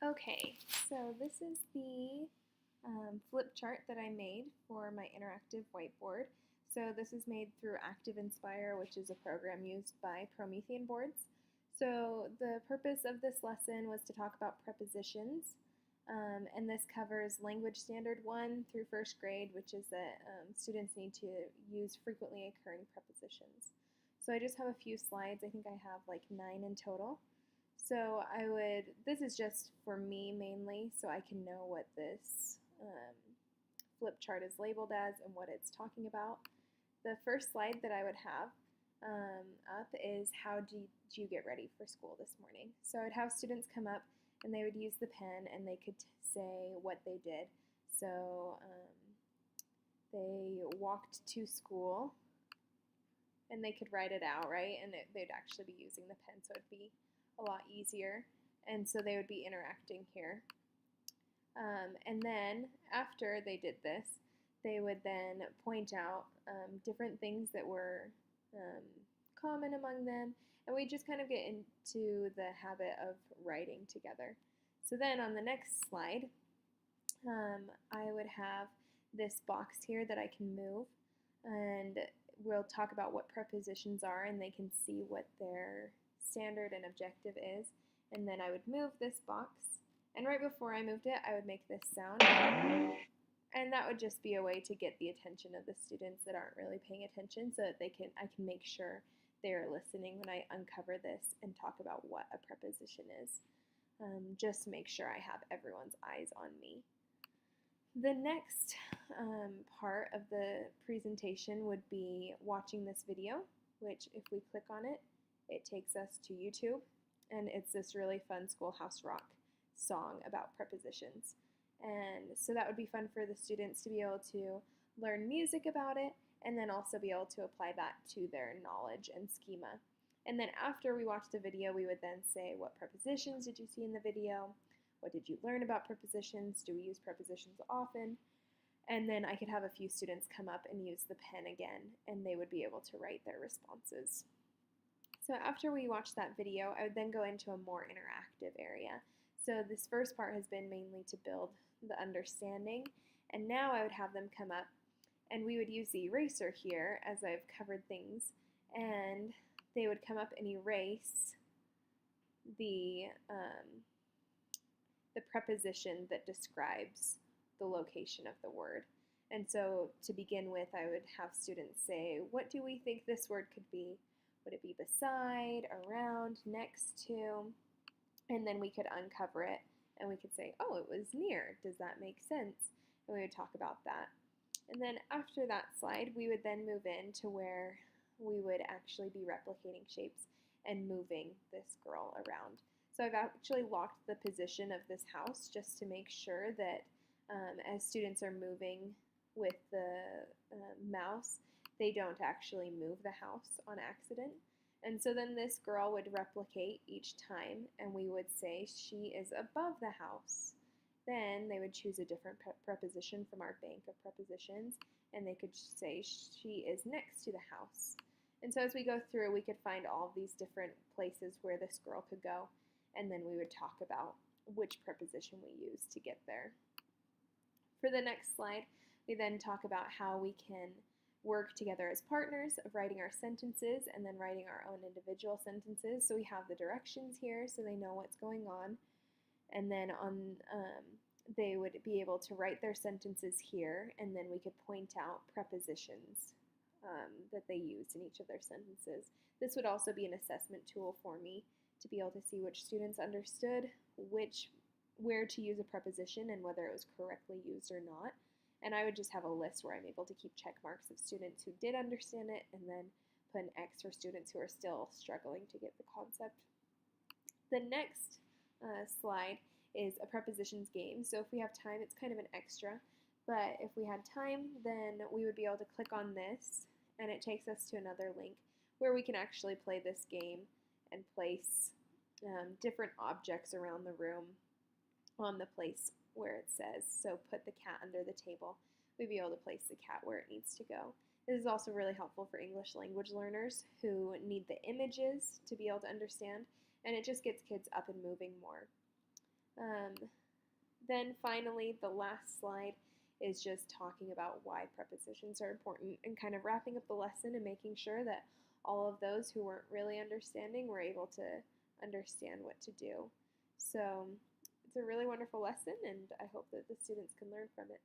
Okay, so this is the flip chart that I made for my interactive whiteboard. So this is made through Active Inspire, which is a program used by Promethean boards. So the purpose of this lesson was to talk about prepositions, and this covers Language Standard 1 through first grade, which is that students need to use frequently occurring prepositions. So I just have a few slides. I think I have like 9 in total. So this is just for me mainly, so I can know what this flip chart is labeled as and what it's talking about. The first slide that I would have up is how did you get ready for school this morning? So I'd have students come up and they would use the pen and they could say what they did. So they walked to school and they could write it out, right? And they'd actually be using the pen, so it'd be a lot easier. And so they would be interacting here. And then after they did this, they would then point out different things that were common among them, and we just kind of get into the habit of writing together. So then on the next slide, I would have this box here that I can move, and we'll talk about what prepositions are, and they can see what their standard and objective is. And then I would move this box, and right before I moved it, I would make this sound, and that would just be a way to get the attention of the students that aren't really paying attention, so that I can make sure they're listening when I uncover this and talk about what a preposition is, just to make sure I have everyone's eyes on me. The next part of the presentation would be watching this video, which if we click on it, it takes us to YouTube, and it's this really fun Schoolhouse Rock song about prepositions. And so that would be fun for the students to be able to learn music about it, and then also be able to apply that to their knowledge and schema. And then after we watched the video, we would then say, what prepositions did you see in the video? What did you learn about prepositions? Do we use prepositions often? And then I could have a few students come up and use the pen again, and they would be able to write their responses. So after we watched that video, I would then go into a more interactive area. So this first part has been mainly to build the understanding, and now I would have them come up, and we would use the eraser here as I've covered things, and they would come up and erase the preposition that describes the location of the word. And so to begin with, I would have students say, what do we think this word could be? Would it be beside, around, next to? And then we could uncover it and we could say, oh, it was near. Does that make sense? And we would talk about that. And then after that slide, we would then move into where we would actually be replicating shapes and moving this girl around. So I've actually locked the position of this house just to make sure that as students are moving with the mouse, they don't actually move the house on accident. And so then this girl would replicate each time, and we would say she is above the house. Then they would choose a different preposition from our bank of prepositions, and they could say she is next to the house. And so as we go through, we could find all of these different places where this girl could go, and then we would talk about which preposition we use to get there. For the next slide, we then talk about how we can work together as partners of writing our sentences and then writing our own individual sentences. So we have the directions here so they know what's going on. And then they would be able to write their sentences here, and then we could point out prepositions that they used in each of their sentences. This would also be an assessment tool for me to be able to see which students understood where to use a preposition and whether it was correctly used or not. And I would just have a list where I'm able to keep check marks of students who did understand it, and then put an X for students who are still struggling to get the concept. The next slide is a prepositions game. So if we have time, it's kind of an extra, but if we had time, then we would be able to click on this, and it takes us to another link where we can actually play this game and place different objects around the room on the place where it says. So put the cat under the table. We'd be able to place the cat where it needs to go. This is also really helpful for English language learners who need the images to be able to understand, and it just gets kids up and moving more. Then finally, the last slide is just talking about why prepositions are important and kind of wrapping up the lesson and making sure that all of those who weren't really understanding were able to understand what to do. So it's a really wonderful lesson, and I hope that the students can learn from it.